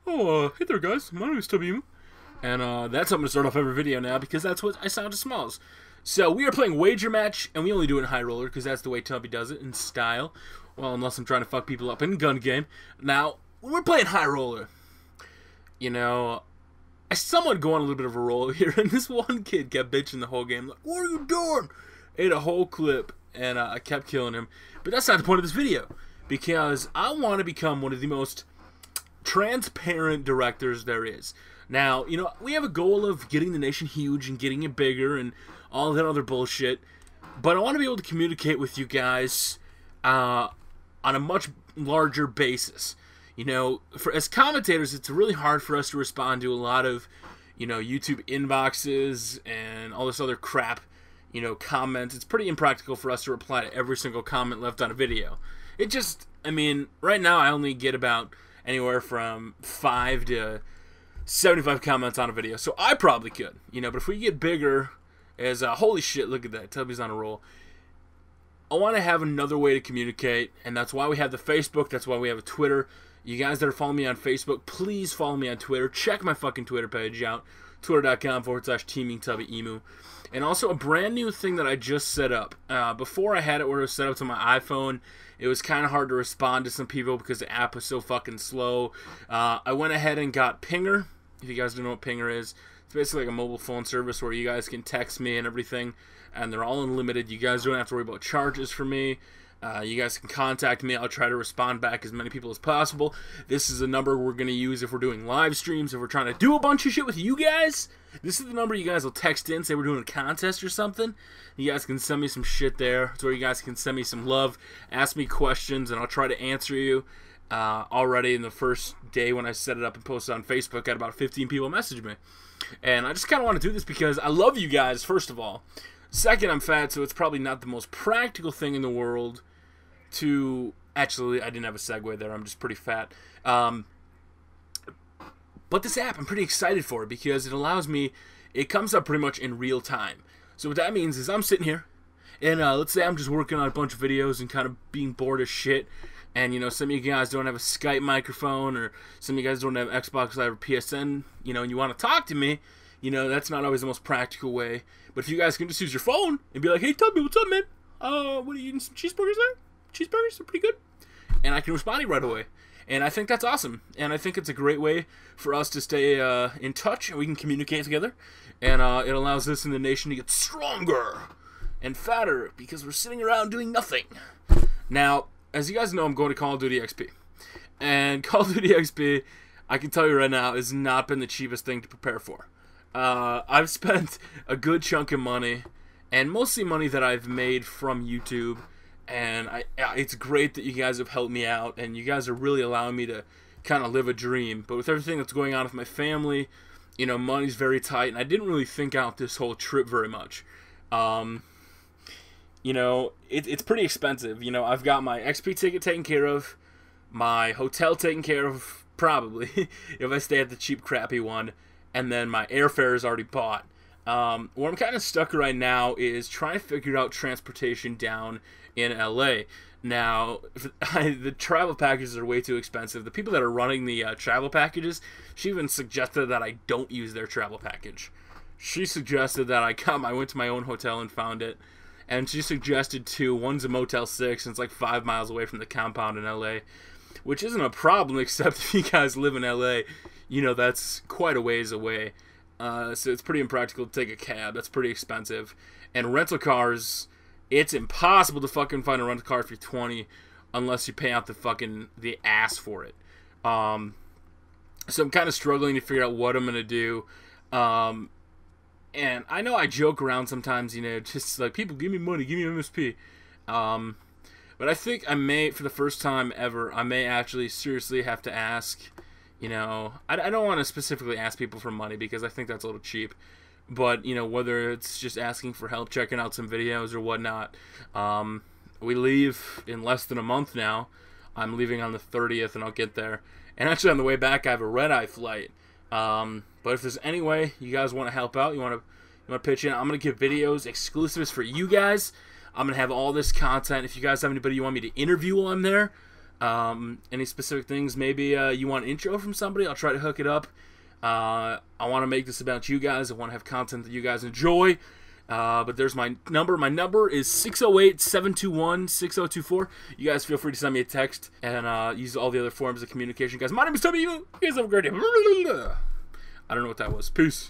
Hey there guys, my name is Tubby, and that's how I'm going to start off every video now, because that's what I sound to Smalls. So, we are playing Wager Match, and we only do it in High Roller, because that's the way Tubby does it, in style. Well, unless I'm trying to fuck people up in Gun Game. Now, when we're playing High Roller, you know, I somewhat go on a little bit of a roll here, and this one kid kept bitching the whole game, like, what are you doing? Ate a whole clip, and I kept killing him. But that's not the point of this video, because I want to become one of the most transparent directors there is. Now, you know, we have a goal of getting the nation huge and getting it bigger and all that other bullshit, but I want to be able to communicate with you guys on a much larger basis. You know, as commentators, it's really hard for us to respond to a lot of, you know, YouTube inboxes and all this other crap, you know, comments. It's pretty impractical for us to reply to every single comment left on a video. It just, I mean, right now I only get about anywhere from 5 to 75 comments on a video, so I probably could, you know, but if we get bigger, as, holy shit, look at that, Tubby's on a roll. I want to have another way to communicate, and that's why we have the Facebook, that's why we have a Twitter. You guys that are following me on Facebook, please follow me on Twitter. Check my fucking Twitter page out, twitter.com/teamingTubbyEmu. And also a brand new thing that I just set up. Before I had it where it was set up to my iPhone, it was kind of hard to respond to some people because the app was so fucking slow. I went ahead and got Pinger. If you guys don't know what Pinger is, it's basically like a mobile phone service where you guys can text me and everything, and they're all unlimited. You guys don't have to worry about charges for me. You guys can contact me. I'll try to respond back as many people as possible. This is a number we're going to use if we're doing live streams, if we're trying to do a bunch of shit with you guys. This is the number you guys will text in, say we're doing a contest or something. You guys can send me some shit there. It's where you guys can send me some love, ask me questions, and I'll try to answer you. Already in the first day when I set it up and posted on Facebook, I had about 15 people message me. And I just kind of want to do this because I love you guys, first of all. Second, I'm fat, so it's probably not the most practical thing in the world to... Actually, I didn't have a segue there. I'm just pretty fat. But this app, I'm pretty excited for it because it allows me... It comes up pretty much in real time. So what that means is I'm sitting here, and let's say I'm just working on a bunch of videos and kind of being bored as shit. And, you know, some of you guys don't have a Skype microphone, or some of you guys don't have Xbox Live or PSN, you know, and you want to talk to me, you know, that's not always the most practical way. But if you guys can just use your phone and be like, hey, Tubby, what's up, man? What are you eating, some cheeseburgers there? Cheeseburgers are pretty good. And I can respond to you right away. And I think that's awesome. And I think it's a great way for us to stay in touch, and we can communicate together. And it allows us in the nation to get stronger and fatter because we're sitting around doing nothing. Now, as you guys know, I'm going to Call of Duty XP. And Call of Duty XP, I can tell you right now, has not been the cheapest thing to prepare for. I've spent a good chunk of money, and mostly money that I've made from YouTube, and it's great that you guys have helped me out, and you guys are really allowing me to kind of live a dream. But with everything that's going on with my family, you know, money's very tight, and I didn't really think out this whole trip very much. You know, it's pretty expensive. You know, I've got my XP ticket taken care of, my hotel taken care of, probably, if I stay at the cheap, crappy one, and then my airfare is already bought. Where I'm kind of stuck right now is trying to figure out transportation down in LA. Now, the travel packages are way too expensive. The people that are running the travel packages, she even suggested that I don't use their travel package. She suggested that I went to my own hotel and found it. And she suggested two. One's a Motel 6, and it's like 5 miles away from the compound in LA. Which isn't a problem, except if you guys live in LA, you know, that's quite a ways away. So it's pretty impractical to take a cab. That's pretty expensive. And rental cars, it's impossible to fucking find a rental car if you're 20 unless you pay out the ass for it. So I'm kind of struggling to figure out what I'm going to do. And I know I joke around sometimes, you know, just like, people, give me money, give me MSP. But I think I may, for the first time ever, I may actually seriously have to ask, you know, I don't want to specifically ask people for money because I think that's a little cheap. But, you know, whether it's just asking for help, checking out some videos or whatnot. We leave in less than a month now. I'm leaving on the 30th and I'll get there. And actually on the way back I have a red-eye flight. But if there's any way you guys want to help out, you want to pitch in, I'm going to give videos exclusives for you guys. I'm going to have all this content. If you guys have anybody you want me to interview while I'm there, Any specific things? Maybe you want an intro from somebody? I'll try to hook it up. I want to make this about you guys. I want to have content that you guys enjoy. But there's my number. My number is 608-721-6024. You guys feel free to send me a text and use all the other forms of communication. Guys, my name is Tubby. You guys have a great day. I don't know what that was. Peace.